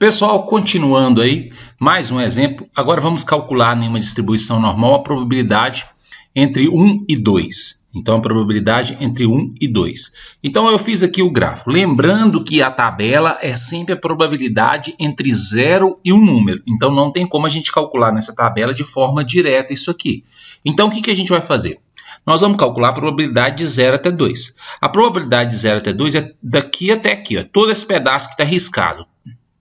Pessoal, continuando aí, mais um exemplo. Agora vamos calcular em uma distribuição normal a probabilidade entre 1 e 2. Então, a probabilidade entre 1 e 2. Então, eu fiz aqui o gráfico. Lembrando que a tabela é sempre a probabilidade entre 0 e um número. Então, não tem como a gente calcular nessa tabela de forma direta isso aqui. Então, o que a gente vai fazer? Nós vamos calcular a probabilidade de 0 até 2. A probabilidade de 0 até 2 é daqui até aqui, ó, todo esse pedaço que está riscado.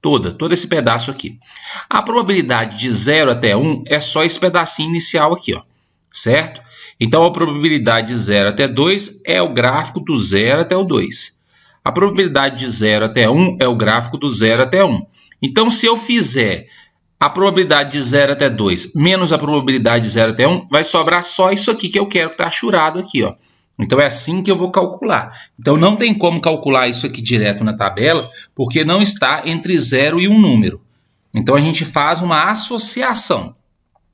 Todo esse pedaço aqui. A probabilidade de 0 até 1 é só esse pedacinho inicial aqui, ó, certo? Então, a probabilidade de 0 até 2 é o gráfico do 0 até o 2. A probabilidade de 0 até 1 é o gráfico do 0 até 1. Então, se eu fizer a probabilidade de 0 até 2 menos a probabilidade de 0 até 1, vai sobrar só isso aqui que eu quero que está achurado aqui, ó. Então, é assim que eu vou calcular. Então, não tem como calcular isso aqui direto na tabela, porque não está entre 0 e um número. Então, a gente faz uma associação.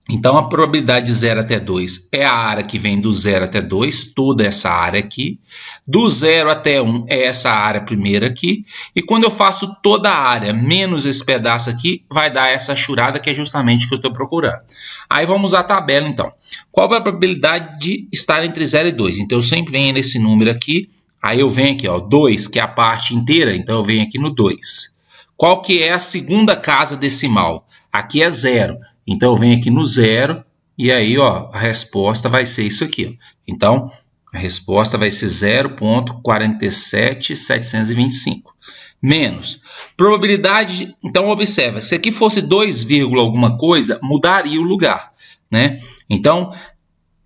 Então, a probabilidade de 0 até 2 é a área que vem do 0 até 2, toda essa área aqui. Do 0 até 1 é essa área primeira aqui. E quando eu faço toda a área menos esse pedaço aqui, vai dar essa achurada que é justamente o que eu estou procurando. Aí vamos à tabela, então. Qual é a probabilidade de estar entre 0 e 2? Então, eu sempre venho nesse número aqui. Aí eu venho aqui, ó, 2, que é a parte inteira. Então, eu venho aqui no 2. Qual que é a segunda casa decimal? Aqui é 0. Então, eu venho aqui no 0 e aí, ó, a resposta vai ser isso aqui. Ó. Então, a resposta vai ser 0,47725. Menos. Probabilidade, então, observa, se aqui fosse 2, alguma coisa, mudaria o lugar, né? Então,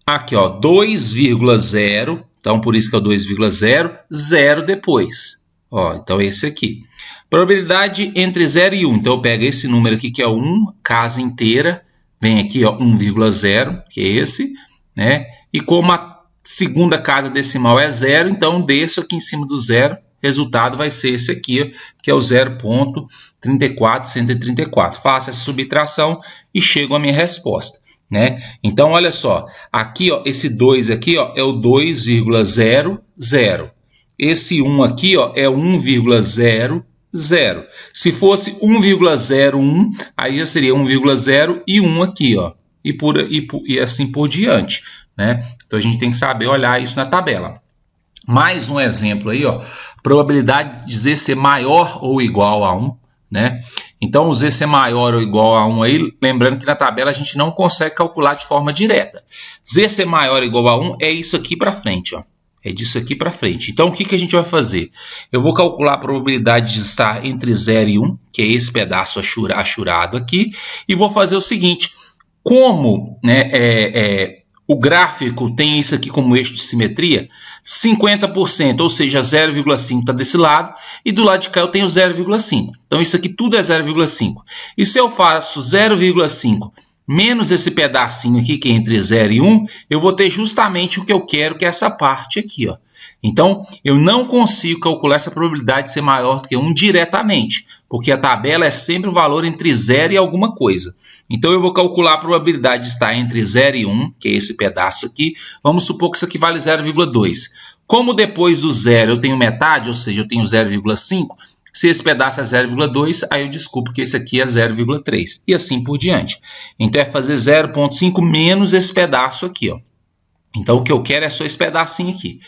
aqui, ó, 2,0, então, por isso que é o 2,0, 0 depois. Ó, então, esse aqui. Probabilidade entre 0 e 1. Então, eu pego esse número aqui, que é 1, casa inteira. Vem aqui, ó, 1,0, que é esse, né? E como a segunda casa decimal é 0, então, desço aqui em cima do 0. Resultado vai ser esse aqui, ó, que é o 0,34134. Faço essa subtração e chego à minha resposta, né? Então, olha só. Aqui, ó, esse 2 aqui, ó, é o 2,00. Esse 1 aqui, ó, é 1,00. Se fosse 1,01, aí já seria 1,0 e 1 aqui, ó, e assim por diante, né? Então a gente tem que saber olhar isso na tabela. Mais um exemplo aí, ó, probabilidade de Z ser maior ou igual a 1, né? Então o Z ser maior ou igual a 1 aí, lembrando que na tabela a gente não consegue calcular de forma direta. Z ser maior ou igual a 1 é isso aqui para frente, ó. É disso aqui para frente. Então, o que a gente vai fazer? Eu vou calcular a probabilidade de estar entre 0 e 1, que é esse pedaço achurado aqui, e vou fazer o seguinte. Como, né, o gráfico tem isso aqui como eixo de simetria, 50%, ou seja, 0,5 está desse lado, e do lado de cá eu tenho 0,5. Então, isso aqui tudo é 0,5. E se eu faço 0,5 menos esse pedacinho aqui, que é entre 0 e 1, eu vou ter justamente o que eu quero, que é essa parte aqui, ó. Então, eu não consigo calcular essa probabilidade de ser maior do que 1 diretamente, porque a tabela é sempre o valor entre 0 e alguma coisa. Então, eu vou calcular a probabilidade de estar entre 0 e 1, que é esse pedaço aqui. Vamos supor que isso aqui vale 0,2. Como depois do 0 eu tenho metade, ou seja, eu tenho 0,5, se esse pedaço é 0,2, aí eu desculpo que esse aqui é 0,3. E assim por diante. Então, é fazer 0,5 menos esse pedaço aqui, ó. Então, o que eu quero é só esse pedacinho aqui.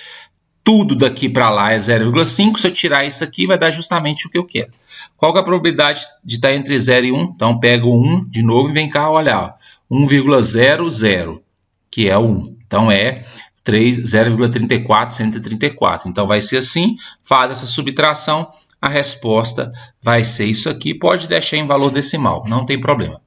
Tudo daqui para lá é 0,5. Se eu tirar isso aqui, vai dar justamente o que eu quero. Qual que é a probabilidade de estar entre 0 e 1? Então, pego 1 de novo e vem cá, olha, 1,00, que é o 1. Então, é 0,34134. Então, vai ser assim. Faz essa subtração. A resposta vai ser isso aqui. Pode deixar em valor decimal, não tem problema.